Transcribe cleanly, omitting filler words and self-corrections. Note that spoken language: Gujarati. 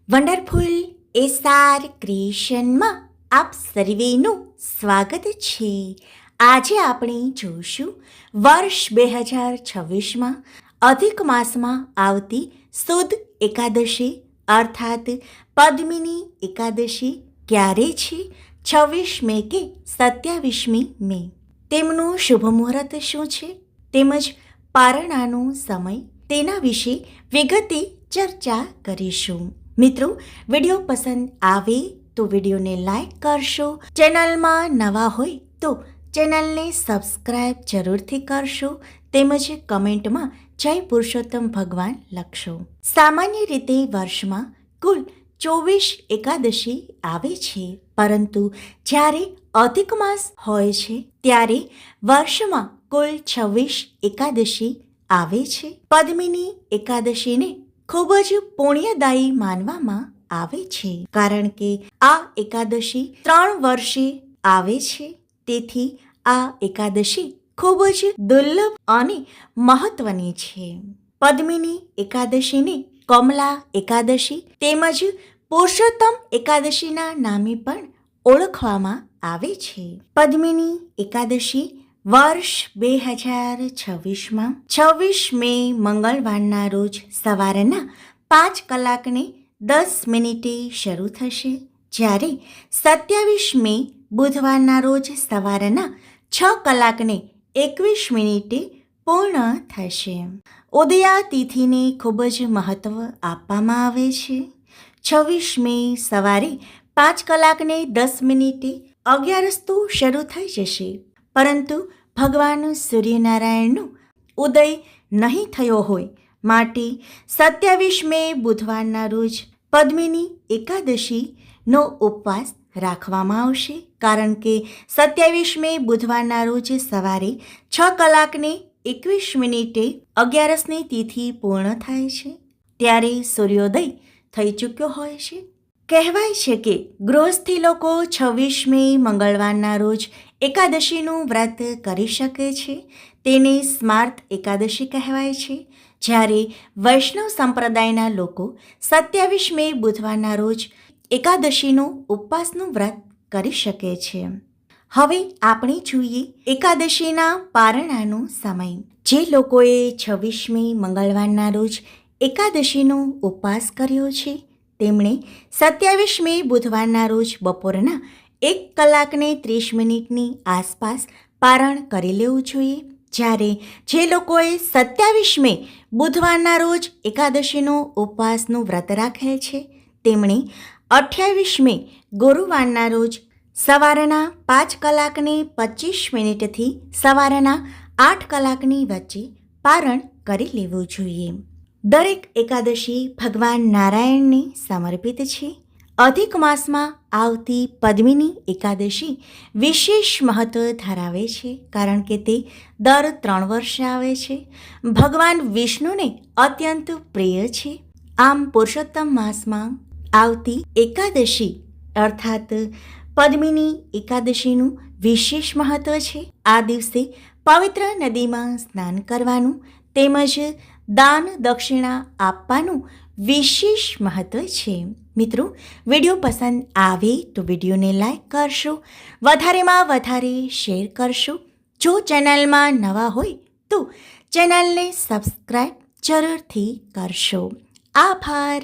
વન્ડરફુલ એસઆર ક્રિએશનમાં આપ સર્વેનું સ્વાગત છે. આજે આપણે જોશું વર્ષ 2026માં અધિક માસમાં આવતી સુદ એકાદશી અર્થાત પદ્મિની એકાદશી ક્યારે છે, 26 મે કે 27મી મે, તેમનું શુભ મુહૂર્ત શું છે તેમજ પારણાનો સમય, તેના વિશે વિગતે ચર્ચા કરીશું. મિત્રો, વિડીયો પસંદ આવે તો વિડીયોને લાઈક કરશો. ચેનલમાં નવા હોય તો ચેનલને સબસ્ક્રાઈબ જરૂરથી કરશો તેમજ કમેન્ટમાં જય પુરુષોત્તમ ભગવાન લખશો. સામાન્ય રીતે વર્ષમાં કુલ 24 એકાદશી આવે છે, પરંતુ જ્યારે અધિક માસ હોય છે ત્યારે વર્ષમાં કુલ 26 એકાદશી આવે છે. પદ્મિની એકાદશીને ખૂબ જ પુણ્યદાયી માનવામાં આવે છે, કારણ કે આ એકાદશી 3 વર્ષે આવે છે. તેથી આ એકાદશી ખૂબ જ દુર્લભ અને મહત્વની છે. પદ્મિની એકાદશીને કમલા એકાદશી તેમજ પુરુષોત્તમ એકાદશીના નામે પણ ઓળખવામાં આવે છે. પદ્મિની એકાદશી વર્ષ 2026માં 26 મે મંગળવારના રોજ સવારના 5:10 શરૂ થશે, જ્યારે 27 મે બુધવારના રોજ સવારના 6:21 પૂર્ણ થશે. ઉદયા તિથિને ખૂબ જ મહત્વ આપવામાં આવે છે. 26 મે સવારે 5:10 અગિયારસ તો શરૂ થઈ જશે, પરંતુ ભગવાન સૂર્યનારાયણનો ઉદય નહીં થયો હોય માટે 27 મે બુધવારના રોજ પદ્મિની એકાદશીનો ઉપવાસ રાખવામાં આવશે, કારણ કે 27 મે બુધવારના રોજ સવારે 6:21 અગિયારસની તિથિ પૂર્ણ થાય છે, ત્યારે સૂર્યોદય થઈ ચૂક્યો હોય છે. કહેવાય છે કે ગૃહસ્થી લોકો 26 મે મંગળવારના રોજ એકાદશીનું વ્રત કરી શકે છે. તેને સ્માર્ત એકાદશી કહેવાય છે, જ્યારે વૈષ્ણવ સંપ્રદાયના લોકો 27 મે બુધવારના રોજ એકાદશીનું ઉપવાસનું વ્રત કરી શકે છે. હવે આપણે જોઈએ એકાદશીના પારણાનો સમય. જે લોકોએ 26 મે મંગળવારના રોજ એકાદશીનો ઉપવાસ કર્યો છે તેમણે 27 મે બુધવારના રોજ બપોરના 1:30 આસપાસ પારણ કરી લેવું જોઈએ. જ્યારે જે લોકોએ 27 મે બુધવારના રોજ એકાદશીનો ઉપવાસનું વ્રત રાખેલ છે તેમણે 28 મે ગુરુવારના રોજ સવારના 5:25 થી સવારના 8 કલાકની વચ્ચે પારણ કરી લેવું જોઈએ. દરેક એકાદશી ભગવાન નારાયણને સમર્પિત છે. અધિક માસમાં આવતી પદ્મિની એકાદશી વિશેષ મહત્વ ધરાવે છે, કારણ કે તે દર 3 વર્ષે આવે છે. ભગવાન વિષ્ણુને અત્યંત પ્રિય છે. આમ પુરુષોત્તમ માસમાં આવતી એકાદશી અર્થાત પદ્મિની એકાદશીનું વિશેષ મહત્વ છે. આ દિવસે પવિત્ર નદીમાં સ્નાન કરવાનું તેમજ દાન દક્ષિણા આપવાનું વિશેષ મહત્વ છે. મિત્રો, વિડીયો પસંદ આવે તો વિડીયોને લાઈક કરશો, વધારેમાં વધારે શેર કરશો. જો ચેનલમાં નવા હોય તો ચેનલને સબસ્ક્રાઈબ જરૂરથી કરશો. આભાર.